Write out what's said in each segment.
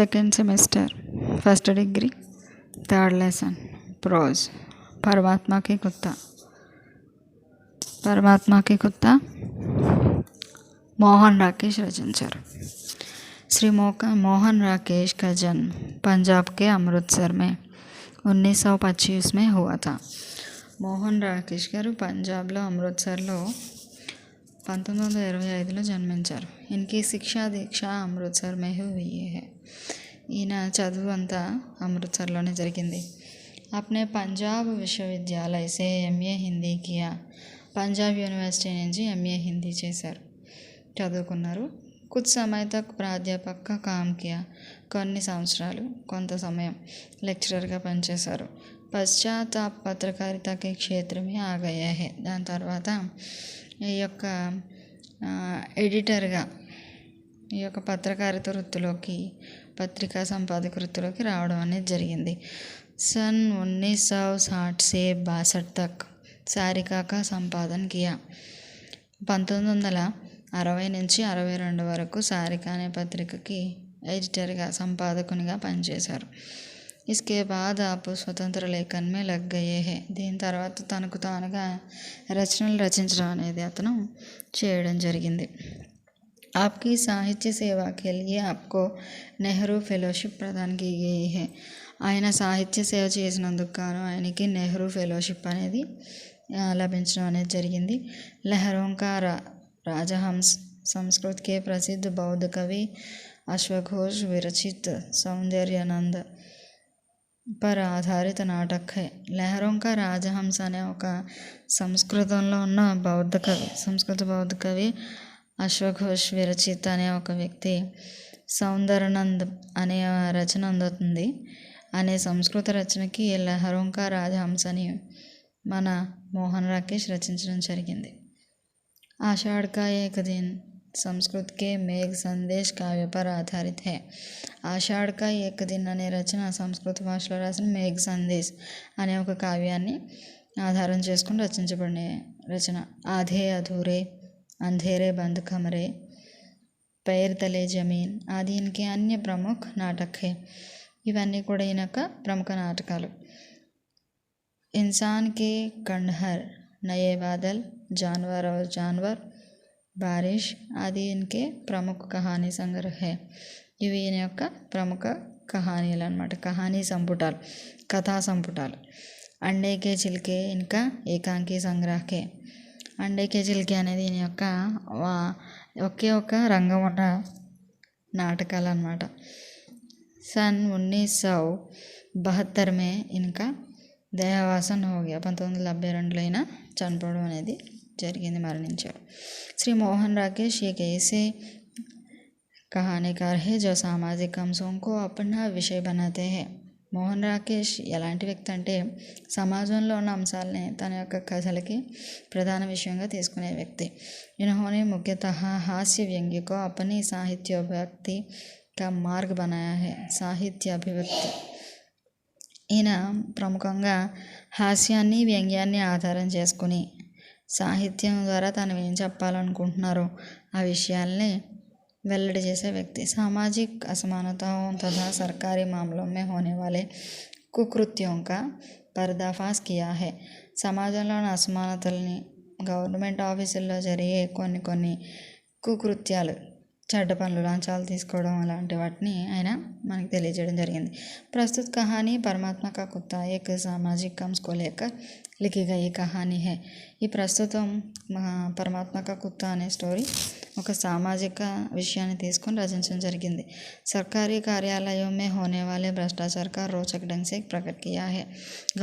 Second semester first degree third lesson prose परमात्मा की कुत्ता मोहन राकेश रचिंचाరు। श्री मोहन राकेश का जन्म पंजाब के अमृतसर में 1925 में हुआ था। మోహన్ రాకేష్ గారు పంజాబ్లో అమృత్సర్లో 1925లో జన్మించారు। ఇన్కి శిక్షా దీక్ష అమృత్సర్ మే హుయి హై। ఈయన చదువు అంతా అమృత్సర్లోనే జరిగింది। అప్నే పంజాబ్ విశ్వవిద్యాలయ సే ఎంఏ హిందీ కియా। పంజాబ్ యూనివర్సిటీ నుంచి ఎంఏ హిందీ చేశారు, చదువుకున్నారు। कुछ समय तक प्राध्यापक का काम किया। కొన్ని సంవత్సరాలు కొంత సమయం లెక్చరర్గా పనిచేశారు। పశ్చాత్ आप पत्रकारिता के क्षेत्र में आ गए हैं। దాని తర్వాత ఈ యొక్క ఎడిటర్గా ఈ యొక్క పత్రకారిత వృత్తిలోకి పత్రికా సంపాదక వృత్తిలోకి రావడం అనేది జరిగింది। सन 1960 से 62 तक सारिका का संपादन किया। 1960 నుంచి 62 వరకు సారిక అనే పత్రికకి ఎడిటర్గా సంపాదకునిగా పనిచేశారు। इसके बाद आप स्वतंत्र लेखन में लग गए हैं। దీని తర్వాత తనకు తానుగా రచనలు రచించడం అనేది అతను చేయడం జరిగింది। आपकी साहित्य सेवा के लिए आपको నెహ్రూ ఫెలోషిప్ ప్రదాన్ की गई है। ఆయన సాహిత్య సేవ చేసినందుకు గాను ఆయనకి నెహ్రూ ఫెలోషిప్ అనేది లభించడం అనేది జరిగింది। लहरों का राजहंस संस्कृत के प्रसिद्ध बौद्ध कवि अश्वघोष विरचित सौंदर्यानंद पर आधारित नाटक है। लहरों का राजहंस అనే ఒక సంస్కృతంలో ఉన్న సంస్కృత బౌద్ధ కవి అశ్వఘోష్ విరచిత్ అనే ఒక వ్యక్తి సౌందర్యానంద్ అనే రచన అందుతుంది అనే సంస్కృత రచనకి లహరోं का राजहंस అని మన మోహన్ రాకేష్ రచించడం జరిగింది। आषाढ़ का एक दिन संस्कृत के मेघ संदेश काव्य पर आधारित है। ఆషాఢ్ का एक दिन అనే రచన సంస్కృత భాషలో రాసిన మేఘ సందేశ్ అనే ఒక కావ్యాన్ని ఆధారం చేసుకుని రచించబడిన రచన। ఆధే అధూరే అంధేరే బంద్ కమరే पैर तले జమీన్ ఆది ఇన్కే అన్య ప్రముఖ నాటక్ హై। ఇవన్నీ కూడా ఈయన యొక్క ప్రముఖ నాటకాలు। इंसान के खंडहर नए बादल जानवर और जानवर बारिश आदि इनके प्रमुख कहानी संग्रह है। ఇవి ఈయన యొక్క ప్రముఖ కహానీలు అన్నమాట, కహానీ సంపుటాలు, కథా సంపుటాలు। అండే కే చిల్కే ఇంకా ఏకాంకీ సంగ్రహకే। అండే కే చిల్కే అనేది ఈయన యొక్క ఒకే ఒక రంగం ఉన్న నాటకాలు అన్నమాట। सन 1972 में इनका దేహవాసన్ హోగా। 1972లో అయినా చనిపోవడం అనేది జరిగింది, మరణించారు। శ్రీ మోహన్ రాకేష్ एक ऐसे कहानीकार है जो सामाजिक अंशों को अपना विषय बनाते हैं। మోహన్ రాకేష్ ఎలాంటి వ్యక్తి అంటే సమాజంలో ఉన్న అంశాలని తన యొక్క కథలకి ప్రధాన విషయంగా తీసుకునే వ్యక్తి। इन्होंने मुख्यतः हास्य व्यंग्य को अपनी साहित्याभिव्यक्ति का मार्ग बनाया है। సాహిత్య అభివ్యక్తి ఈయన ప్రముఖంగా హాస్యాన్ని వ్యంగ్యాన్ని ఆధారం చేసుకుని సాహిత్యం ద్వారా తను ఏం చెప్పాలనుకుంటున్నారో ఆ విషయాల్ని వెల్లడి చేసే వ్యక్తి। సామాజిక असमानताओं तथा सरकारी मामलों में होने वाले कुकृत्यों का पर्दाफाश किया है। సమాజంలోని అసమానతల్ని, గవర్నమెంట్ ఆఫీసుల్లో జరిగే కొన్ని కుకృత్యాలు, చెడ్డ పనులు, లంచాలు తీసుకోవడం అలాంటి వాటిని ఆయన మనకి తెలియజేయడం జరిగింది। ప్రస్తుత కహానీ పరమాత్మ కా కుత్తా ఏక్ సామాజిక అంశ కో లేకర్ లిఖీ గయి కహానీ హై। ఈ ప్రస్తుతం పరమాత్మ కా కుత్తా అనే స్టోరీ ఒక సామాజిక విషయాన్ని తీసుకొని రచించడం జరిగింది। సర్కారీ కార్యాలయం మే హోనే వాలే భ్రష్టాచార్ కా రోచక్ ఢంగ్ సే ప్రకట్ కియా హై।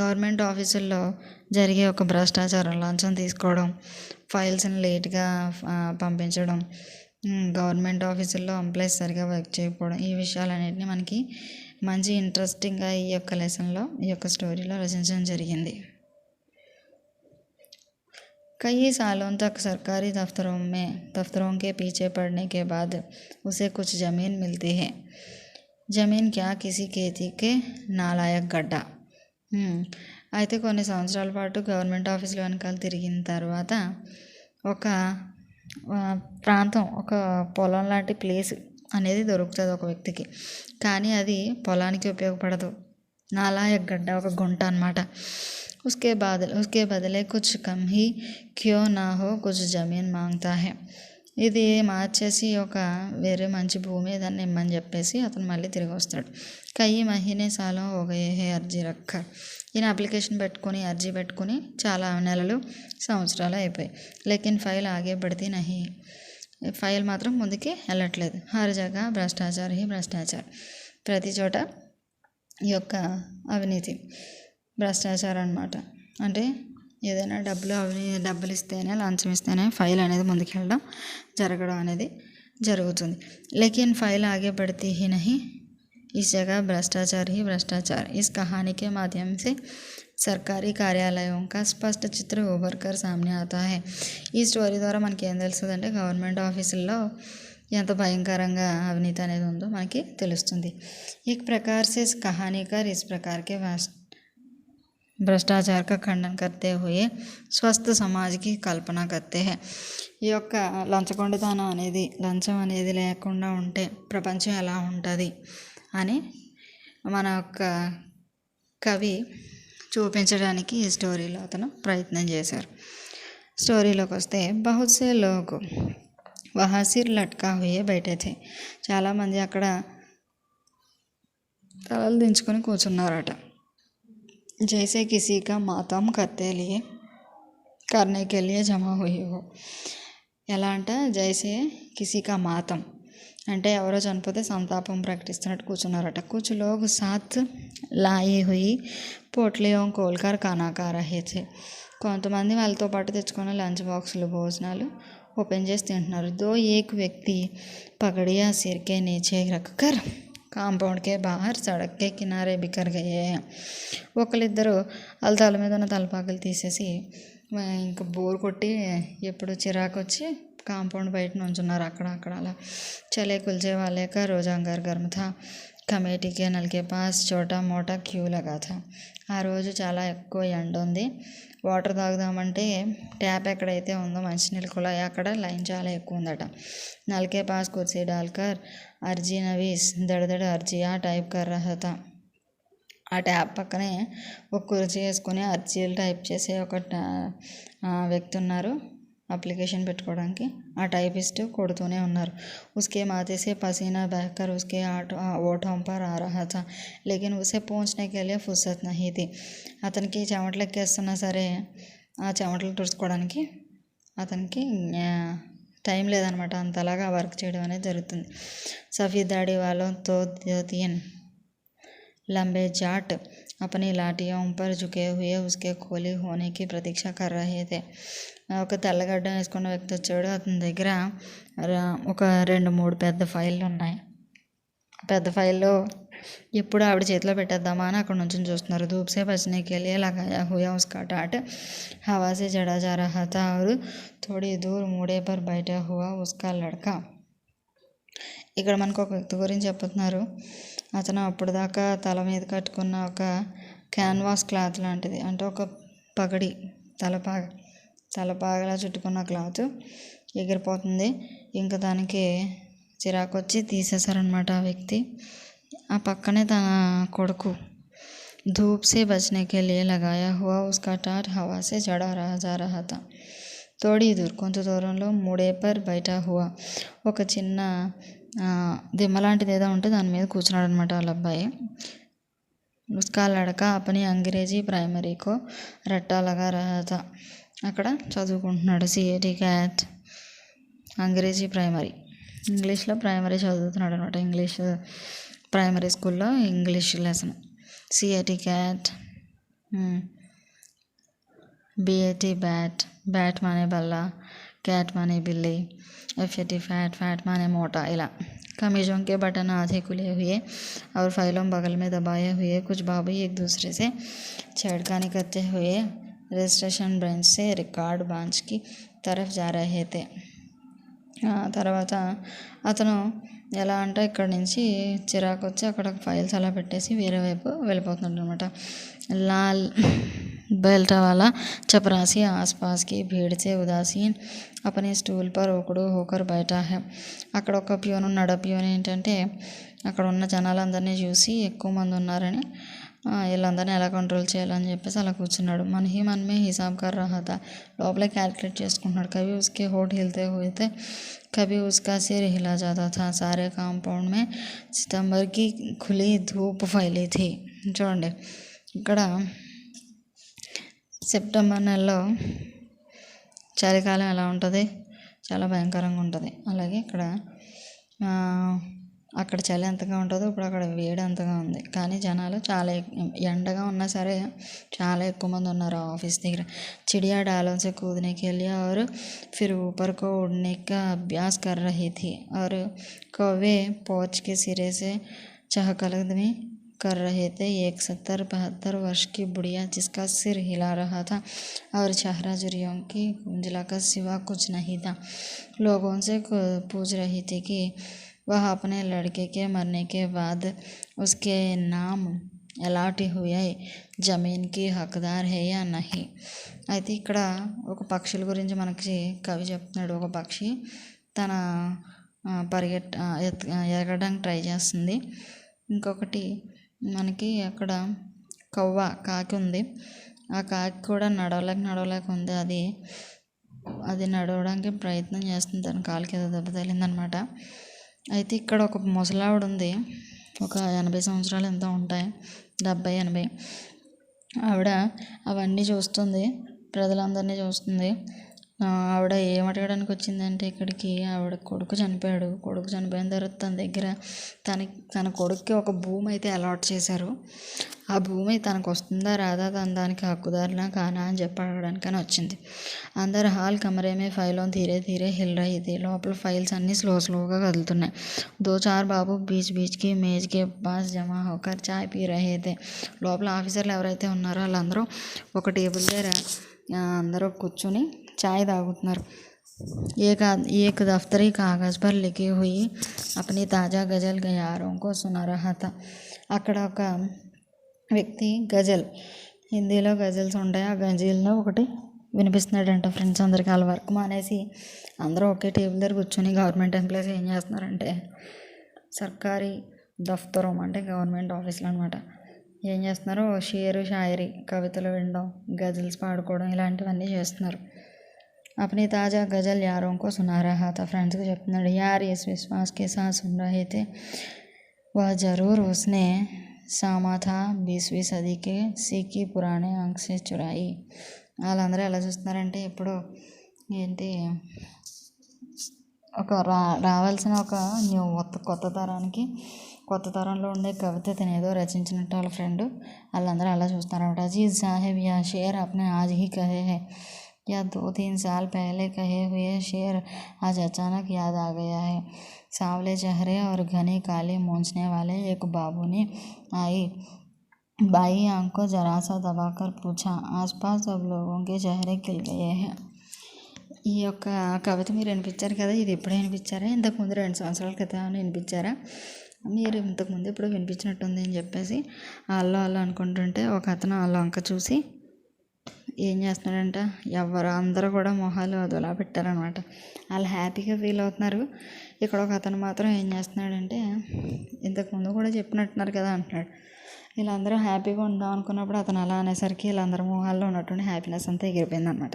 గవర్నమెంట్ ఆఫీసుల్లో జరిగే ఒక భ్రష్టాచారం, లంచం తీసుకోవడం, ఫైల్స్ని లేట్గా పంపించడం, గవర్నమెంట్ ఆఫీసుల్లో ఎంప్లాయీస్ సరిగా వర్క్ చేయకపోవడం, ఈ విషయాలన్నింటినీ మనకి మంచి ఇంట్రెస్టింగ్గా ఈ యొక్క లెసన్లో, ఈ యొక్క స్టోరీలో రచించడం జరిగింది। कई सालों तक सरकारी दफ्तरों के पीछे पड़ने के बाद उसे कुछ ज़मीन मिलती है। ज़मीन क्या, किसी खेती के नालायक गड्ढा। అయితే కొన్ని సంవత్సరాల పాటు గవర్నమెంట్ ఆఫీసులు వెనకాల తిరిగిన తర్వాత ఒక ప్రాంతం, ఒక పొలం లాంటి ప్లేస్ అనేది దొరుకుతుంది ఒక వ్యక్తికి, కానీ అది పొలానికి ఉపయోగపడదు. నాలాయక్ గడ్డ, ఒక గుంట అనమాట. उसके बदले कुछ कम ही क्यों ना हो कुछ जमीन मांगता है. ఇది మార్చేసి ఒక వేరే మంచి భూమి ఏదన్నా ఇమ్మని చెప్పేసి అతను మళ్ళీ తిరిగి వస్తాడు. కయ్యి మహీనే సాలం ఒక ఏ అర్జీ రక్క. ఈయన అప్లికేషన్ పెట్టుకుని అర్జీ పెట్టుకుని చాలా నెలలు సంవత్సరాలు అయిపోయాయి. లేకిన్ ఫైల్ ఆగే పడితే నహి, ఫైల్ మాత్రం ముందుకి వెళ్ళట్లేదు. హర్ జగ భ్రష్టాచార్, ప్రతి చోట ఈ యొక్క అవినీతి, భ్రష్టాచారం అనమాట. అంటే ఏదైనా డబ్బులు ఇస్తేనే, లంచం ఇస్తేనే ఫైల్ అనేది ముందుకెళ్ళడం జరగడం అనేది జరుగుతుంది. లేకిన్ ఫైల్ ఆగే बढ़ती ही नहीं, इस जगह भ्रष्टाचार ही भ्रष्टाचार. इस कहानी के माध्यम से सरकारी कार्यालयों का స్పష్ట చిత్ర उभर कर सामने आता है. ఈ స్టోరీ ద్వారా మనకి ఏం తెలుస్తుందంటే గవర్నమెంట్ ఆఫీసుల్లో ఎంత భయంకరంగా అవినీతి అనేది ఉందో మనకి తెలుస్తుంది. एक प्रकार से कहानीकार इस प्रकार के भ्रष्टाचार का खंडन करते हुए స్వస్థ సమాజ్కి కల్పన करते हैं. ఈ యొక్క లంచగొండితనం అనేది, లంచం అనేది లేకుండా ఉంటే ప్రపంచం ఎలా ఉంటుంది అని మన యొక్క కవి చూపించడానికి ఈ స్టోరీలో అతను ప్రయత్నం చేశారు. స్టోరీలోకి వస్తే బహుత్ సే లోగ్ వహా సిర్ లట్కా హుయే బైఠే థే. చాలామంది అక్కడ తలలు దించుకొని కూర్చున్నారట. जैसे किसी का मातम करने के लिए जमा हुई हो. ఎలా అంటే జైసే కిసీకా మాతం అంటే ఎవరో చనిపోతే సంతాపం ప్రకటిస్తున్నట్టు కూర్చున్నారట. కుచ్ లోగ్ సాత్ లాయి హుయి పోట్లియోం కోల్కర్ ఖానా ఖా రహే థే. కొంతమంది వాళ్ళతో పాటు తెచ్చుకున్న లంచ్ బాక్సులు, భోజనాలు ఓపెన్ చేసి తింటున్నారు. దో ఏక్ వ్యక్తి పగడియా సిర్కే నీచే రక్కర్ కాంపౌండ్ కే బాహర్ సడక్ కే కినారే బిఖర్ గయే. ఒకరిద్దరు వాళ్ళ తల మీద ఉన్న తలపాకులు తీసేసి ఇంకా బోర్ కొట్టి ఎప్పుడు చిరాకు వచ్చి కాంపౌండ్ బయట నుంచున్నారు. అక్కడ అలా చలే కుల్చే వాలే కా రోజంగార్ గర్మ్ థా, కమేటీ కే నల్ కే పాస్ చోటా మోటా క్యూ లగా థా. ఆ రోజు చాలా ఎక్కువ ఎండ ఉంది. వాటర్ తాగుదామంటే ట్యాప్ ఎక్కడైతే ఉందో మంచినీళ్ళ కుళాయి అక్కడ లైన్ చాలా ఎక్కువ ఉందట. నల్కే పాస్ కుర్సీ డాల్కర్ అర్జీ నవీస్ దడదడ అర్జీయా టైప్ కర్ రహా థా. ఆ ట్యాప్ పక్కనే ఒక కుర్చీ వేసుకొని అర్జీలు టైప్ చేసే ఒక వ్యక్తి ఉన్నారు అప్లికేషన్ పెట్టుకోవడానికి. ఆ టైపిస్ట్ కొడుతూనే ఉన్నారు. उसके माथे से पसीना बहकर उसके होठों पर आ रहा था, लेकिन उसे पहुंचने के लिए फुर्सत नहीं थी. అతనికి చెమటలు ఎక్కేస్తున్నా సరే ఆ చెమటలు తుడుచుకోవడానికి అతనికి టైం లేదనమాట. అంతలాగా వర్క్ చేయడం అనేది జరుగుతుంది. సఫీద్ దాడి వాళ్ళం తో తీన్ लंबे जाट अपनी लाठियों पर झुके हुए उसके खोली होने की प्रतीक्षा कर रहे थे. ఒక తెల్లగడ్డ వేసుకున్న వ్యక్తి వచ్చాడు. అతని దగ్గర ఒక 2-3 పెద్ద ఫైళ్ళు ఉన్నాయి. పెద్ద ఫైల్లో ఎప్పుడు ఆవిడ చేతిలో పెట్టేద్దామా అని అక్కడ నుంచి చూస్తున్నారు. धूप से बचने के लिए लगाया हुआ उसका टाट हवा से जड़ा जा रहा था और थोड़ी दूर मूड़े पर बैठा हुआ उसका लड़का. ఇక్కడ మనకు ఒక వ్యక్తి గురించి చెప్తున్నారు. అతను అప్పుడు దాకా తల మీద కట్టుకున్న ఒక క్యాన్వాస్ క్లాత్ లాంటిది, అంటే ఒక పగడి, తలపాగలా చుట్టుకున్న క్లాత్ ఎగిరిపోతుంది. ఇంకా దానికి చిరాకు వచ్చి తీసేశారనమాట ఆ వ్యక్తి. ఆ పక్కనే తన కొడుకు धूप से बचने के लिए लगाया हुआ उसका टाट हवा से जड़ा जा रहा था. थोड़ी दूर కొంత దూరంలో మూడే పర్ బైఠా హువా, ఒక చిన్న దిమ్మ లాంటిది ఏదో ఉంటే దాని మీద కూర్చున్నాడు అనమాట వాళ్ళ అబ్బాయి. ఉస్కా లడకా అపని అంగ్రేజీ ప్రైమరీకో రట్టా లగా రహా థా. అక్కడ చదువుకుంటున్నాడు. సిఏటి క్యాట్ అంగ్రేజీ ప్రైమరీ, ఇంగ్లీష్లో ప్రైమరీ చదువుతున్నాడు అనమాట. ఇంగ్లీష్ ప్రైమరీ స్కూల్లో English lesson. CAT cat, BAT bat, bat మానే బల్లా, कैट माने बिल्ली, FAT फैट, फैट माने मोटा. इला कमीजों के बटन आधे खुले हुए और फाइलों बगल में दबाए हुए कुछ बाबू एक दूसरे से छेड़खानी करते हुए रजिस्ट्रेशन बेंच से रिकॉर्ड बेंच की तरफ जा रहे थे. తర్వాత అతను ఎలా అంటే ఇక్కడి నుంచి చిరాకు వచ్చి అక్కడ ఫైల్స్ అలా పెట్టేసి వేరే వైపు వెళ్ళిపోతున్నాడు అనమాట. बेल्टा वाला चपरासी आसपास की भीड़ से उदासीन अपने స్టూల్ पर ఒకడు హోకర్ बैठा है. అక్కడ ఒక ప్యూన్ ఉన్నాడు. ఆ ప్యూన్ ఏంటంటే అక్కడ ఉన్న జనాలందరినీ చూసి ఎక్కువ మంది ఉన్నారని వీళ్ళందరినీ ఎలా కంట్రోల్ చేయాలని చెప్పేసి అలా కూర్చున్నాడు. మనమే హిసాబ్ కర్ రహా థా, లోపలే క్యాలిక్యులేట్ చేసుకుంటున్నాడు. కभी उसके होठ हिलते हुए थे, कभी उसका सिर हिला जाता था. सारे కాంపౌండ్ में सितंबर की खुली धूप फैली थी. చూడండి ఇక్కడ సెప్టెంబర్ నెలలో చలికాలం ఎలా ఉంటుంది, చాలా భయంకరంగా ఉంటుంది. అలాగే ఇక్కడ అక్కడ చలి ఎంతగా ఉంటుందో ఇప్పుడు అక్కడ వేడి అంతగా ఉంది. కానీ జనాలు చాలా ఎండగా ఉన్నా సరే చాలా ఎక్కువ మంది ఉన్నారు ఆఫీస్ దగ్గర. चिड़िया डालों से कूदने के लिए और फिर ऊपर को उड़ने का अभ्यास कर रही थी और कौवे पोच के सिरे से चहकदमी कर रहे थे. एक 70-72 वर्ष की बुढ़िया जिसका सिर हिला रहा था और चेहरा झुर्रियों की कुंजला का सिवा कुछ नहीं था, लोगों से पूछ रही थी कि वह अपने लड़के के मरने के बाद उसके नाम అలాట్ हुए జమీన్ కి హక్దార్ హే యా నహీ. అయితే ఇక్కడ ఒక పక్షుల గురించి మనకి కవి చెప్తున్నాడు. ఒక పక్షి తన ఎగరడానికి ట్రై చేస్తుంది. ఇంకొకటి మనకి అక్కడ కాకి ఉంది. ఆ కాకి కూడా నడవలేక ఉంది. అది నడవడానికి ప్రయత్నం చేస్తుంది. తన కాలికి ఏదో దెబ్బ తగిలిందనమాట. అయితే ఇక్కడ ఒక ముసలావిడ ఉంది. ఒక 80 సంవత్సరాలు ఎంతో ఉంటాయి, 70-80. ఆవిడ అవన్నీ చూస్తుంది, ప్రజలందరినీ చూస్తుంది. ఆవిడ ఏమడగడానికి వచ్చిందంటే ఇక్కడికి ఆవిడ కొడుకు చనిపోయిన తర్వాత తన దగ్గర తన కొడుక్కి ఒక భూమి అయితే అలాట్ చేశారు. ఆ భూమి తనకు వస్తుందా రాదా, తన దానికి హక్కుదారులా కానా అని చెప్పి అడగడానికని వచ్చింది. అందరు హాల్ కమరేమే ఫైలో ధీరే ధీరే హిల్ రహీ థీ. లోపల ఫైల్స్ అన్నీ స్లోగా కదులుతున్నాయి. 2-4 బాబు బీచ్కి మేజ్కి పాస్ జమా హోకర్ చాయ్ పీ రహే థే. లోపల ఆఫీసర్లు ఎవరైతే ఉన్నారో వాళ్ళందరూ ఒక టేబుల్ దగ్గర అందరూ కూర్చొని చాయ్ తాగుతున్నారు. एक दफ्तरी कागज़ पर लिखी हुई अपनी తాజా గజల్ గయారోं को सुना रहा था. అక్కడ ఒక వ్యక్తి హిందీలో గజల్స్ ఉంటాయి. ఆ గజల్ను ఒకటి వినిపిస్తున్నాడంట ఫ్రెండ్స్ అందరికీ. వాళ్ళ వర్క్ మానేసి అందరూ ఒకే టేబుల్ దగ్గర కూర్చొని గవర్నమెంట్ ఎంప్లాయీస్ ఏం చేస్తున్నారంటే సర్కారీ దఫ్తరం అంటే గవర్నమెంట్ ఆఫీసులు అనమాట. ఏం చేస్తున్నారు, షేరు షాయరీ కవితలు వినడం, గజల్స్ పాడుకోవడం ఇలాంటివన్నీ చేస్తున్నారు. अपनी ताज़ा गज़ल यारों को सुना रहा था. फ्रेंड्स को చెప్తున్నాడు. यार इस विश्वास के साथ सुन रहे थे वह ज़रूर उसने सामा था 20वीं सदी के सीखी पुराने अंक से चुराई. వాళ్ళందరూ ఎలా చూస్తున్నారంటే ఇప్పుడు ఏంటి ఒక రావాల్సిన ఒక కొత్త తరంలో ఉండే కవిత తినేదో రచించినట్టు వాళ్ళ ఫ్రెండ్ వాళ్ళందరూ అలా చూస్తున్నారన్నమాట. అజీజ్ సాహెబ్ యా షేర్ అప్నే ఆజ్ హీ కహే హై या 2-3 साल पहले कहे हुए शेर आज अचानक याद आ गया है. सांवले चेहरे और घनी काली मूंछने वाले एक बाबू ने बाई आंख को जरा सा दबाकर पूछा. आसपास सब लोगों के चेहरे खिल गए हैं. ఈ యొక్క కవిత మీరు వినిపించారు కదా, ఇది ఎప్పుడు వినిపించారా, ఇంతకుముందు 2 సంవత్సరాల క్రితం వినిపించారా, మీరు ఇంతకుముందు ఎప్పుడు వినిపించినట్టుంది అని చెప్పేసి వాళ్ళు అనుకుంటుంటే ఒక అతను వాళ్ళ వంక చూసి ఏం చేస్తున్నాడంట, అందరూ కూడా మొహాలు అదోలా పెట్టారనమాట. వాళ్ళు హ్యాపీగా ఫీల్ అవుతున్నారు. ఇక్కడ ఒక అతను మాత్రం ఏం చేస్తున్నాడంటే ఇంతకుముందు కూడా చెప్పినట్టున్నారు కదా అంటున్నాడు. వీళ్ళందరూ హ్యాపీగా ఉందాం అనుకున్నప్పుడు అతను అలా అనేసరికి వీళ్ళందరూ మొహాల్లో ఉన్నటువంటి హ్యాపీనెస్ అంతా ఎగిరిపోయింది అనమాట.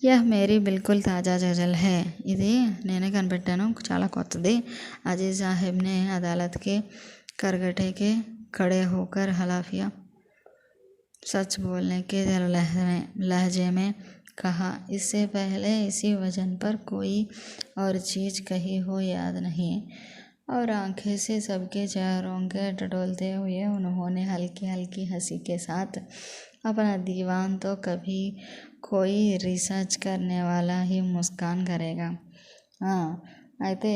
యహ్ మేరీ బిల్కుల్ తాజా గజల్ హే. ఇది నేనే కనిపెట్టాను, చాలా కొత్తది. అజీజ్ సాహెబ్నే అదాలత్కి करगटे खड़े होकर हलाफिया सच बोलने के लहजे में कहा. इससे पहले इसी वजन पर कोई और चीज़ कही हो याद नहीं. और आंखें से सबके चेहरों के टटोलते हुए उन्होंने हल्की हल्की हंसी के साथ अपना दीवान तो कभी कोई रिसर्च करने वाला ही मुस्कान करेगा. అయితే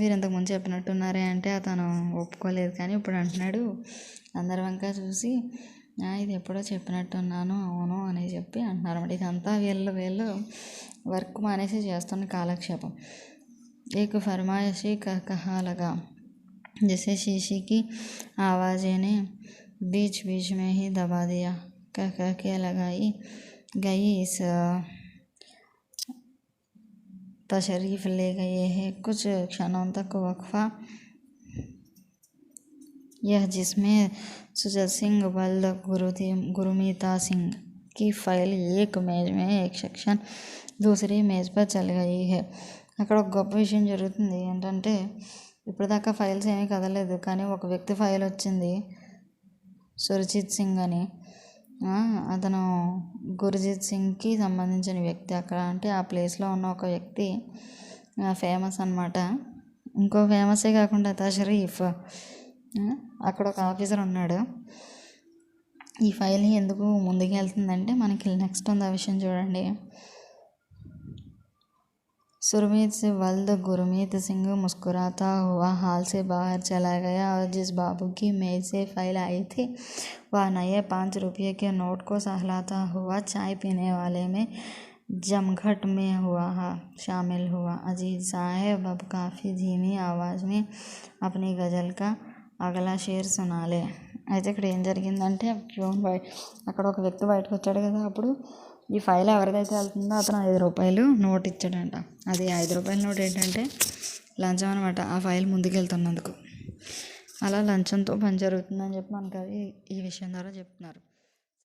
మీరు ఇంతకుముందు చెప్పినట్టున్నారే అంటే అతను ఒప్పుకోలేదు. కానీ ఇప్పుడు అంటున్నాడు అందరి వంక చూసి ఇది ఎప్పుడో చెప్పినట్టున్నాను అవును అని చెప్పి అంటున్నారు అన్నమాట. ఇదంతా వీళ్ళు వర్క్ మానేసి చేస్తున్న కాలక్షేపం. एक फरमाइशी कहा लगा जैसे शीशी की आवाज़ें ने बीच बीच में ही दबा दिया। कह के लगाई गई इस तशरीफ़ ले गए हैं कुछ क्षणों तक वक्फा यह जिसमें सुजत सिंह बल्द गुरुमीता सिंह की फाइल एक मेज में एक సెక్షన్ दूसरी మేజ్ पर चल गई है. అక్కడ ఒక గొప్ప విషయం జరుగుతుంది. ఏంటంటే ఇప్పటిదాకా ఫైల్స్ ఏమీ కదలేదు, కానీ ఒక వ్యక్తి ఫైల్ వచ్చింది, సుర్జిత్ సింగ్ అని. అతను గుర్జీత్ సింగ్కి సంబంధించిన వ్యక్తి. అక్కడ అంటే ఆ ప్లేస్లో ఉన్న ఒక వ్యక్తి ఫేమస్ అన్నమాట. ఇంకో ఫేమసే కాకుండా తషరీఫ్, అక్కడ ఒక ఆఫీసర్ ఉన్నాడు. ఈ ఫైల్ ఎందుకు ముందుకు వెళ్తుందంటే మనకి నెక్స్ట్ ఉంది ఆ విషయం చూడండి. सुरमीत से वल्द गुरमीत सिंह मुस्कुराता हुआ हाल से बाहर चला गया और जिस बाबू की मेज से फाइल आई थी वह नए 5 रुपये के नोट को सहलाता हुआ चाय पीने वाले में जमघट में शामिल हुआ. अजीज साहब अब काफ़ी धीमी आवाज़ में अपनी गज़ल का అగలా షేర్ సునాలే. అయితే ఇక్కడ ఏం జరిగిందంటే అక్కడ ఒక వ్యక్తి బయటకు వచ్చాడు కదా, అప్పుడు ఈ ఫైల్ ఎవరిదైతే వెళ్తుందో అతను 5 రూపాయలు నోట్ ఇచ్చాడంట. అది 5 రూపాయల నోట్ ఏంటంటే లంచం అనమాట, ఆ ఫైల్ ముందుకు వెళ్తున్నందుకు. అలా లంచంతో పని జరుగుతుందని చెప్పి మనకు అది ఈ విషయం ద్వారా చెప్తున్నారు.